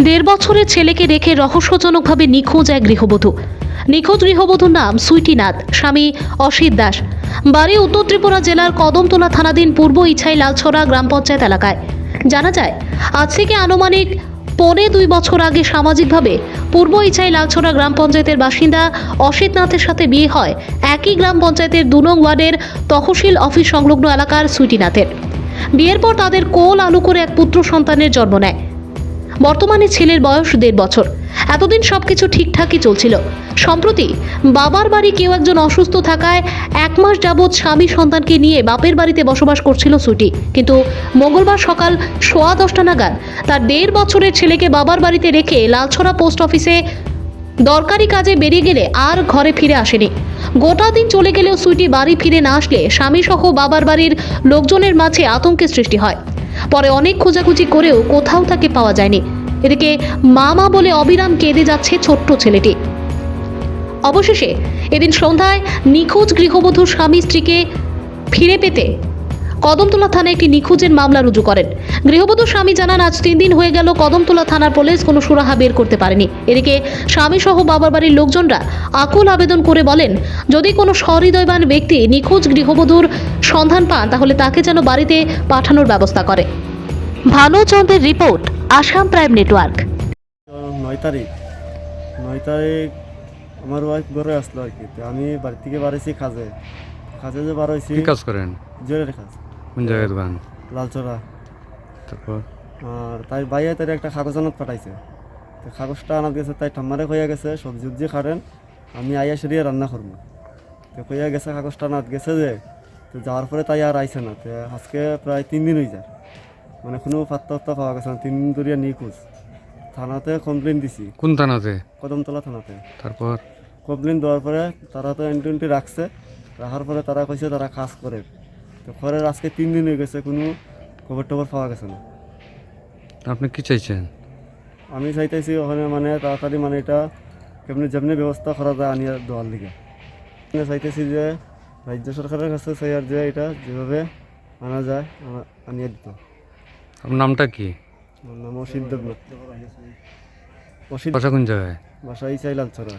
দেড় বছরের ছেলেকে রেখে রহস্যজনকভাবে নিখোঁজ এক গৃহবধূ। নিখোঁজ গৃহবধূর নাম সুইটি নাথ, স্বামী অসিত দাস। বাড়ি উত্তর ত্রিপুরা জেলার কদমতলা থানাধীন পূর্ব ইছাই লালছড়া গ্রাম পঞ্চায়েত এলাকায়। জানা যায়, আজ থেকে আনুমানিক 2.25 বছর আগে সামাজিকভাবে পূর্ব ইছাই লালছড়া গ্রাম পঞ্চায়েতের বাসিন্দা অসিত নাথের সাথে বিয়ে হয় একই গ্রাম পঞ্চায়েতের 2 নং ওয়ার্ডের তহসিল অফিস সংলগ্ন এলাকার সুইটি নাথের। বিয়ের পর তাদের কোল আলু করে এক পুত্র সন্তানের জন্ম নেয়। বর্তমানে ছেলের বয়স 1.5 বছর। এতদিন সবকিছু ঠিকঠাকই চলছিল। সম্প্রতি বাবার বাড়ি কেউ একজন অসুস্থ থাকায় 1 মাস যাবৎ স্বামী সন্তানকে নিয়ে বাপের বাড়িতে বসবাস করছিল সুইটি। কিন্তু মঙ্গলবার সকাল 10:15 নাগাদ তার 1.5 বছরের ছেলেকে বাবার বাড়িতে রেখে লালছড়া পোস্ট অফিসে দরকারি কাজে বেরিয়ে গেলে আর ঘরে ফিরে আসেনি। গোটা দিন চলে গেলেও সুইটি বাড়ি ফিরে না আসলে স্বামী সহ বাবার বাড়ির লোকজনের মাঝে আতঙ্কের সৃষ্টি হয়। পরে অনেক খোঁজাখুঁজি করেও কোথাও তাকে পাওয়া যায়নি। এদিকে মা বলে অবিরাম কেঁদে যাচ্ছে ছোট্ট ছেলেটি। অবশেষে এদিন সন্ধ্যায় নিখোঁজ গৃহবধূর স্বামী স্ত্রীকে ফিরে পেতে কদমতলা থানায় একটি নিখোঁজের মামলা রুজু করেন। গৃহবধূর স্বামী জানান, আজ 3 দিন হয়ে গেল কদমতলা থানার পুলিশ কোনো সুরাহা বের করতে পারেনি। এদিকে স্বামী সহ বাবার বাড়ির লোকজনরা আকুল আবেদন করে বলেন, যদি কোনো সহৃদয়বান ব্যক্তি নিখোঁজ গৃহবধূর সন্ধান পান তাহলে তাকে যেন বাড়িতে পাঠানোর ব্যবস্থা করে। ভানুচন্দ্রের রিপোর্ট, আসাম প্রাইম নেটওয়ার্ক। 9 তারিখ আমার ওয়াইফ ঘরে আসলো আর কি। তো আমি বাড়ি থেকে বাড়াইছি কাজে যে বার হয়েছি। কি কাজ করেন? জুয়েলারি কাজ। কোন জায়গায় দোকান? লালচড়া। তারপর আর তাই বাইরে তার একটা কাগজ আনাত পাঠাইছে। তো কাগজটা আনাত গেছে, তাই ঠাম্মারে কইয়া গেছে সবজি উবজি খারেন, আমি আইয়া সেরিয়ে রান্না করবো। তো কইয়া গেছে কাগজটা আনাত গেছে যে, তো যাওয়ার পরে তাই আর আইছে না। তো আজকে প্রায় 3 দিন হয়ে যায়, মানে কোনো পাত্তা পাওয়া গেছে না। 3 দিন ধরিয়া নিখোঁজ। থানাতে কমপ্লেন দিছি। কোন থানাতে? কদমতলা থানাতে। তারপর কমপ্লেন দেওয়ার পরে তারা তো এন্টুয়েন্টি রাখছে। রাখার পরে তারা কইছে তারা কাজ করে। তো পরে আজকে 3 দিন হয়ে গেছে, কোনো খবর টবর পাওয়া গেছে না। আপনি কি চাইছেন? আমি চাইতেছি ওখানে মানে তাড়াতাড়ি মানে এটা যেমনি ব্যবস্থা করা যায় আনিয়ে দেওয়ার লিগে। আমি চাইতেছি যে রাজ্য সরকারের কাছে চাই আর যে এটা যেভাবে আনা যায় আনিয়ে দিত। আপনার নামটা কি? আমার নাম অসিত দেবনাথ। অসিত বাসা কোন জায়গায়? বাসাই চাই লালছড়া।